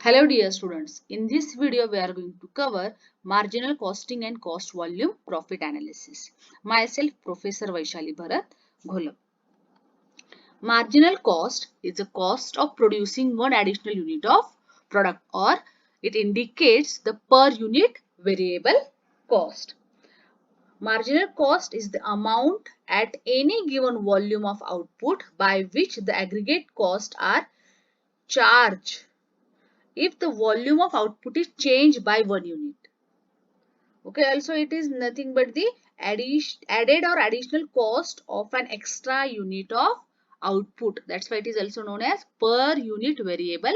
Hello dear students, in this video we are going to cover marginal costing and cost volume profit analysis. Myself Professor Vaishali Bharat Gholab. Marginal cost is the cost of producing one additional unit of product, or it indicates the per unit variable cost. Marginal cost is the amount at any given volume of output by which the aggregate costs are charged if the volume of output is changed by 1 unit. Okay, also it is nothing but the added or additional cost of an extra unit of output. That's why it is also known as per unit variable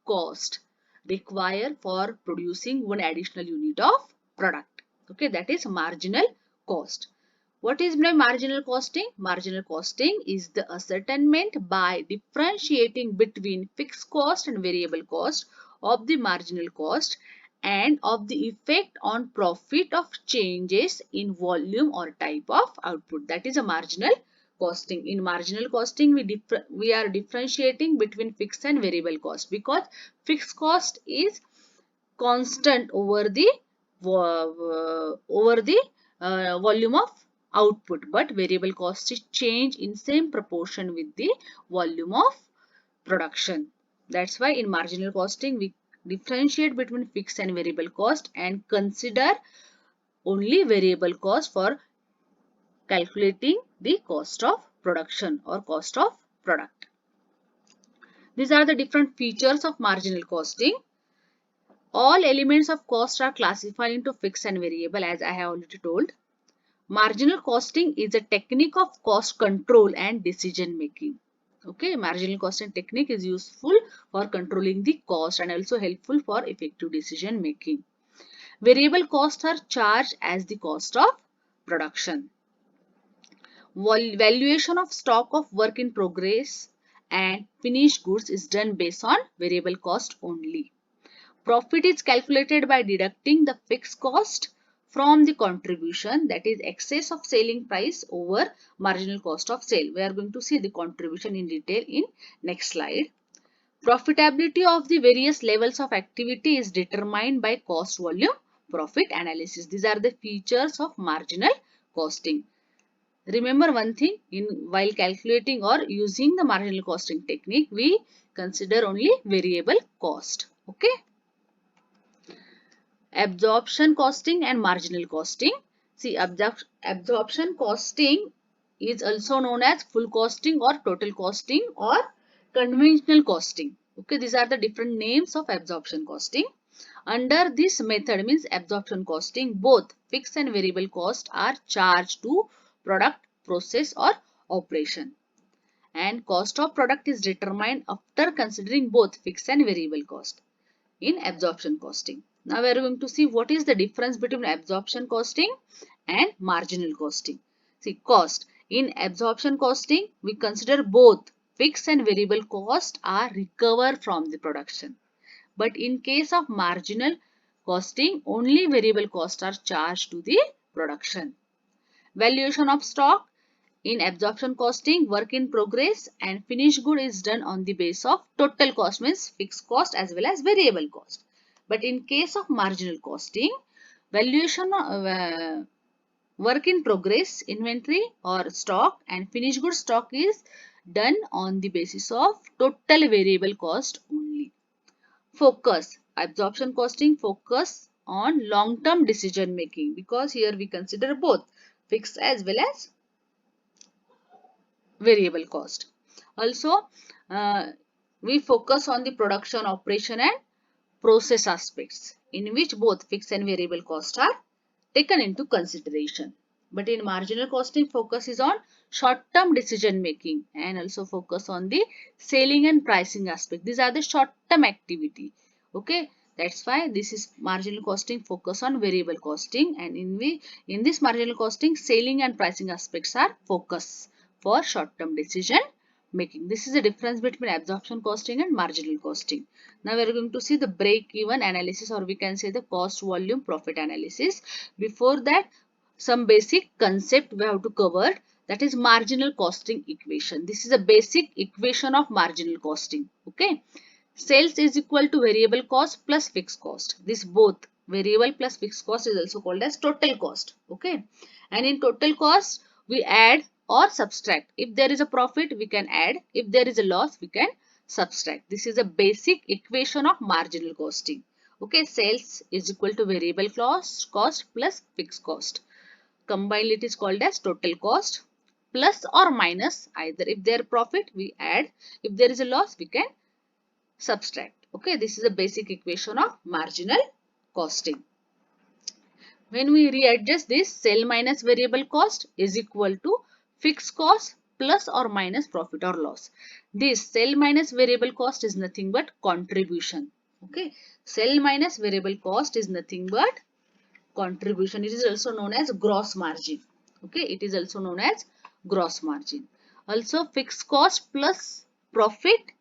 cost required for producing one additional unit of product. Okay, that is marginal cost. What is marginal costing? Marginal costing is the ascertainment by differentiating between fixed cost and variable cost of the marginal cost and of the effect on profit of changes in volume or type of output. That is a marginal costing. In marginal costing, we are differentiating between fixed and variable cost, because fixed cost is constant over the volume of output, but variable cost is change in same proportion with the volume of production. That's why in marginal costing we differentiate between fixed and variable cost and consider only variable cost for calculating the cost of production or cost of product. These are the different features of marginal costing. All elements of cost are classified into fixed and variable, as I have already told. Marginal costing is a technique of cost control and decision making. Okay, marginal costing technique is useful for controlling the cost and also helpful for effective decision making. Variable costs are charged as the cost of production. Valuation of stock of work in progress and finished goods is done based on variable cost only. Profit is calculated by deducting the fixed cost from the contribution, that is excess of selling price over marginal cost of sale. We are going to see the contribution in detail in next slide. Profitability of the various levels of activity is determined by cost volume profit analysis. These are the features of marginal costing. Remember one thing, while calculating or using the marginal costing technique, we consider only variable cost. Okay. Absorption costing and marginal costing. See, absorption costing is also known as full costing or total costing or conventional costing. Okay, these are the different names of absorption costing. Under this method, means absorption costing, both fixed and variable cost are charged to product, process or operation. And cost of product is determined after considering both fixed and variable cost in absorption costing. Now we are going to see what is the difference between absorption costing and marginal costing. See, cost. In absorption costing, we consider both fixed and variable cost are recovered from the production. But in case of marginal costing, only variable costs are charged to the production. Valuation of stock. In absorption costing, work in progress and finished good is done on the base of total cost, means fixed cost as well as variable cost. But in case of marginal costing, valuation work in progress, inventory or stock and finished good stock is done on the basis of total variable cost only. Focus. Absorption costing focus on long-term decision making, because here we consider both fixed as well as variable cost. Also, we focus on the production, operation and process aspects, in which both fixed and variable costs are taken into consideration. But in marginal costing, focus is on short-term decision making and also focus on the selling and pricing aspect. These are the short-term activity. Okay, that's why this is marginal costing focus on variable costing, and in this marginal costing, selling and pricing aspects are focus for short-term decision making. This is the difference between absorption costing and marginal costing. Now we are going to see the break-even analysis, or we can say the cost volume profit analysis. Before that, some basic concept we have to cover, that is marginal costing equation. This is a basic equation of marginal costing. Okay. Sales is equal to variable cost plus fixed cost. This both variable plus fixed cost is also called as total cost. Okay. And in total cost, we add or subtract. If there is a profit, we can add. If there is a loss, we can subtract. This is a basic equation of marginal costing. Okay. Sales is equal to variable cost plus fixed cost. Combined, it is called as total cost, plus or minus. Either if there is profit, we add. If there is a loss, we can subtract. Okay, this is a basic equation of marginal costing. When we readjust this, sale minus variable cost is equal to fixed cost plus or minus profit or loss. This sale minus variable cost is nothing but contribution. Okay, sale minus variable cost is nothing but contribution. It is also known as gross margin. Okay, it is also known as gross margin. Also, fixed cost plus profit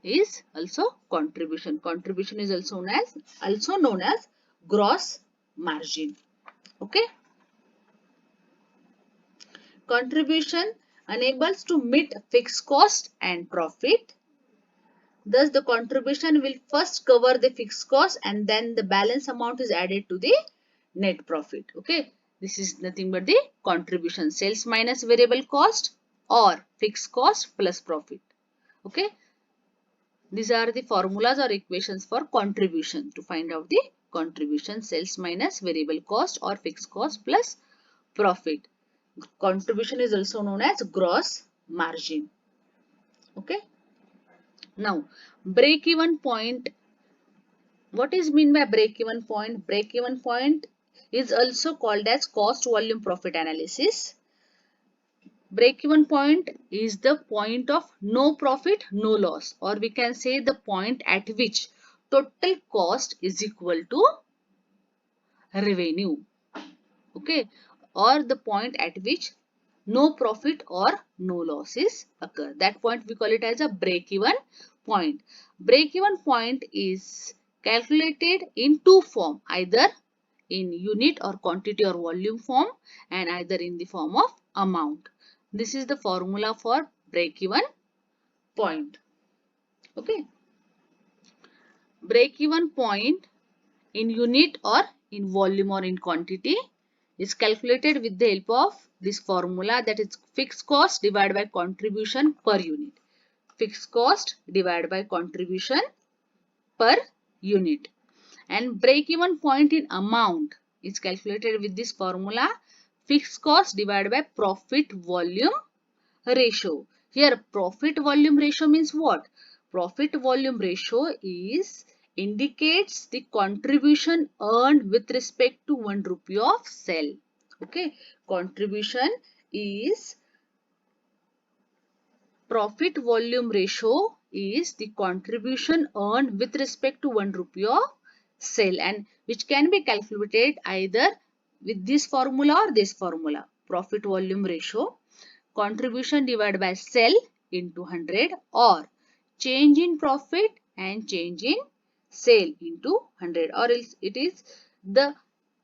is also contribution. Contribution is also known as gross margin. Okay. Contribution enables to meet fixed cost and profit. Thus, the contribution will first cover the fixed cost and then the balance amount is added to the net profit. Okay. This is nothing but the contribution. Sales minus variable cost or fixed cost plus profit. Okay. These are the formulas or equations for contribution. To find out the contribution, sales minus variable cost or fixed cost plus profit. Contribution is also known as gross margin. Okay. Now, break-even point. What is mean by break-even point? Break-even point is also called as cost volume profit analysis. Break-even point is the point of no profit, no loss, or we can say the point at which total cost is equal to revenue. Okay, or the point at which no profit or no losses occur. That point we call it as a break-even point. Break-even point is calculated in two forms, either in unit or quantity or volume form and either in the form of amount. This is the formula for break-even point. Okay. Break-even point in unit or in volume or in quantity is calculated with the help of this formula, that is fixed cost divided by contribution per unit. Fixed cost divided by contribution per unit. And break-even point in amount is calculated with this formula, fixed cost divided by profit volume ratio. Here profit volume ratio means what? Profit volume ratio indicates the contribution earned with respect to 1 rupee of sale. Okay, contribution is profit volume ratio is the contribution earned with respect to 1 rupee of sale, and which can be calculated either with this formula or this formula. Profit volume ratio, contribution divided by sale into 100, or change in profit and change in sale into 100, or else it is the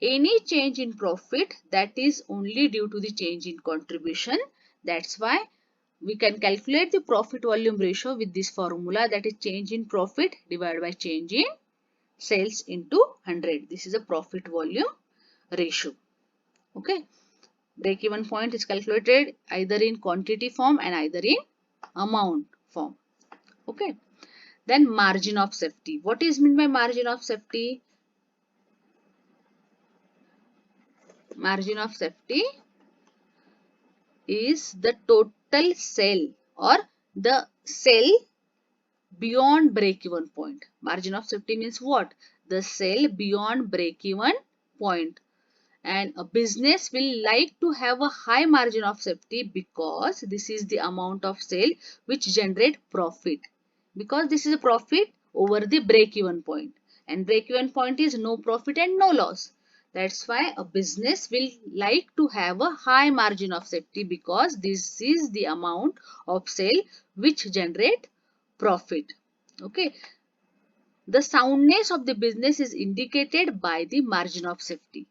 any change in profit that is only due to the change in contribution. That's why we can calculate the profit volume ratio with this formula, that is change in profit divided by change in sales into 100. This is a profit volume ratio. Okay. Break-even point is calculated either in quantity form and either in amount form. Okay. Then margin of safety. What is meant by margin of safety? Margin of safety is the total sale or the sale beyond break-even point. Margin of safety means what? The sale beyond break-even point. And a business will like to have a high margin of safety because this is the amount of sale which generate profit. Because this is a profit over the break-even point. And break-even point is no profit and no loss. That's why a business will like to have a high margin of safety, because this is the amount of sale which generate profit. Okay. The soundness of the business is indicated by the margin of safety.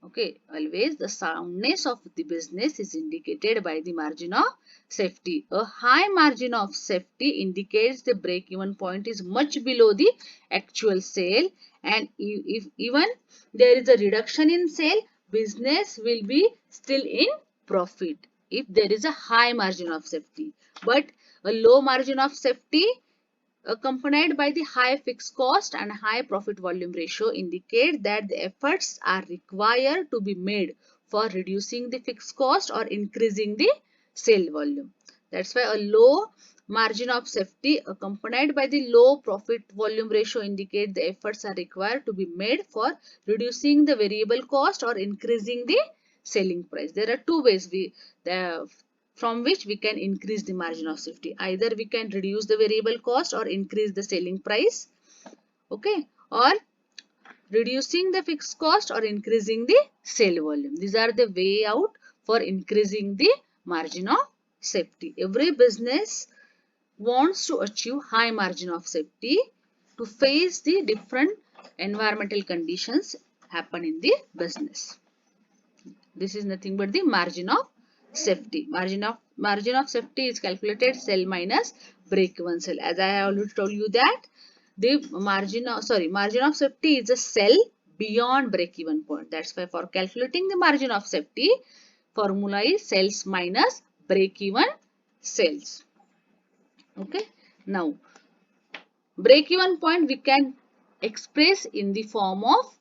Okay, always the soundness of the business is indicated by the margin of safety. A high margin of safety indicates the break-even point is much below the actual sale, and if even there is a reduction in sale, business will be still in profit if there is a high margin of safety. But a low margin of safety accompanied by the high fixed cost and high profit volume ratio indicate that the efforts are required to be made for reducing the fixed cost or increasing the sale volume. That's why a low margin of safety accompanied by the low profit volume ratio indicate the efforts are required to be made for reducing the variable cost or increasing the selling price. There are two ways from which we can increase the margin of safety. Either we can reduce the variable cost or increase the selling price, okay, or reducing the fixed cost or increasing the sale volume. These are the way out for increasing the margin of safety. Every business wants to achieve high margin of safety to face the different environmental conditions happen in the business. This is nothing but the margin of safety. Margin of safety is calculated sale minus break-even sale. As I have already told you that the margin of safety is a sell beyond break-even point. That's why for calculating the margin of safety, formula is sales minus break-even sales. Okay. Now, break-even point we can express in the form of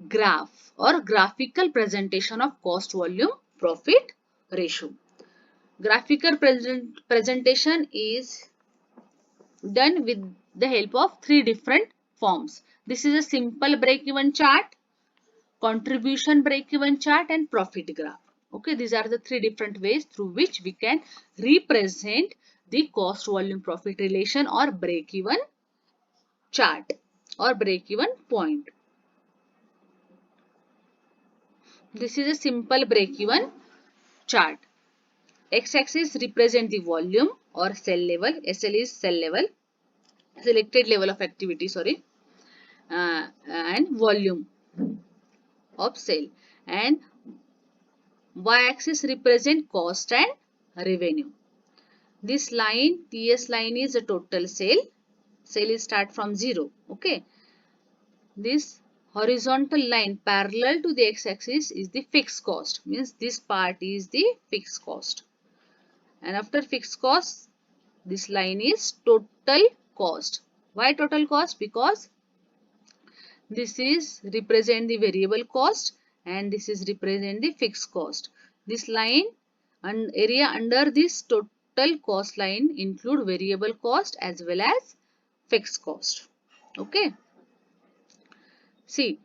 graph or graphical presentation of cost volume profit ratio. Graphical presentation is done with the help of three different forms. This is a simple break-even chart, contribution break-even chart, and profit graph. Okay, these are the three different ways through which we can represent the cost volume profit relation or break-even chart or break-even point. This is a simple break-even chart. X-axis represent the volume or cell level. SL is cell level, selected level of activity, sorry, and volume of sale. And Y-axis represent cost and revenue. This line, TS line, is a total sale. Sale is start from 0. Okay. This horizontal line parallel to the X-axis is the fixed cost. Means this part is the fixed cost. And after fixed cost, this line is total cost. Why total cost? Because this is represent the variable cost and this is represent the fixed cost. This line and area under this total cost line include variable cost as well as fixed cost. Okay. See,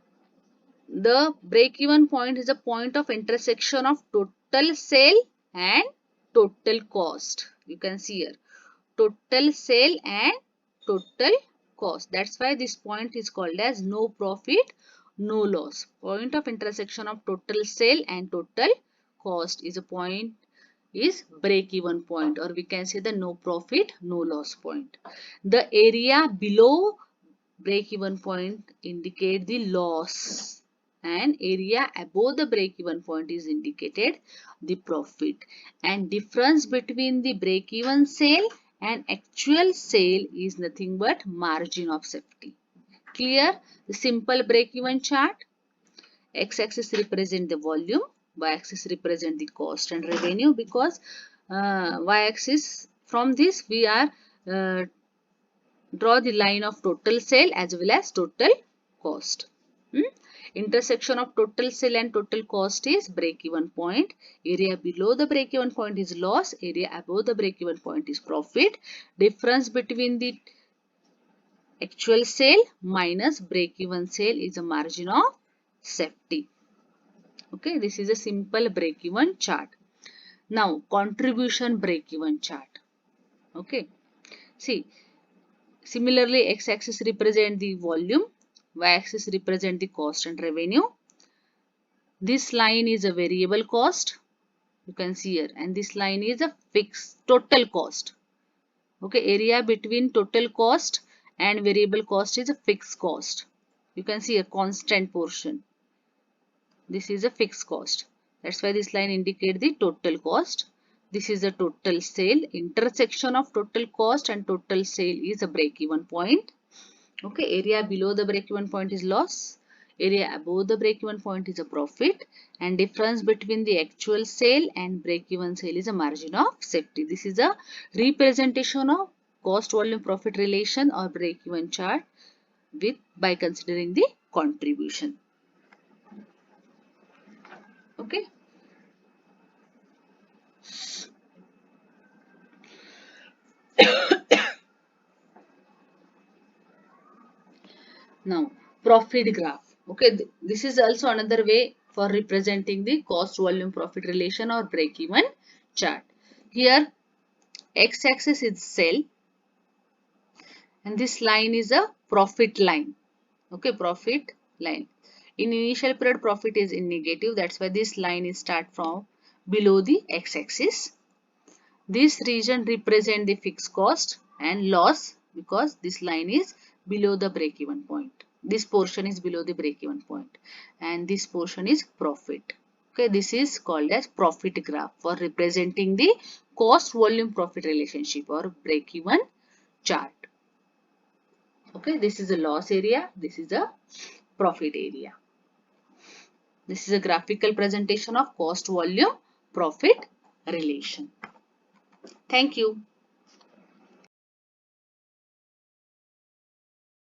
the break-even point is a point of intersection of total sale and total cost. You can see here. Total sale and total cost. That's why this point is called as no profit, no loss. Point of intersection of total sale and total cost is a point is break-even point, or we can say the no profit, no loss point. The area below break-even point indicate the loss, and area above the break-even point is indicated the profit. And difference between the break-even sale and actual sale is nothing but margin of safety. Clear? The simple break-even chart. X-axis represent the volume, Y-axis represent the cost and revenue, because Y-axis, from this we are draw the line of total sale as well as total cost. Intersection of total sale and total cost is break-even point. Area below the break-even point is loss. Area above the break-even point is profit. Difference between the actual sale minus break-even sale is a margin of safety. Okay, this is a simple break-even chart. Now, contribution break-even chart. Okay, see, similarly, x-axis represent the volume, y-axis represent the cost and revenue. This line is a variable cost, you can see here, and this line is a fixed total cost. Okay, area between total cost and variable cost is a fixed cost. You can see a constant portion. This is a fixed cost. That's why this line indicates the total cost. This is the total sale. Intersection of total cost and total sale is a break-even point. Okay, area below the break-even point is loss. Area above the break-even point is a profit. And difference between the actual sale and break-even sale is a margin of safety. This is a representation of cost volume profit relation or break-even chart by considering the contribution. Okay. Now, profit graph. Okay, this is also another way for representing the cost volume profit relation or break even chart. Here, x axis is sale and this line is a profit line. Okay, profit line. In initial period, profit is in negative. That's why this line is start from below the x axis. This region represent the fixed cost and loss because this line is below the break-even point. This portion is below the break-even point and this portion is profit. Okay, this is called as profit graph for representing the cost volume profit relationship or break-even chart. Okay, this is a loss area. This is a profit area. This is a graphical presentation of cost volume profit relation. Thank you.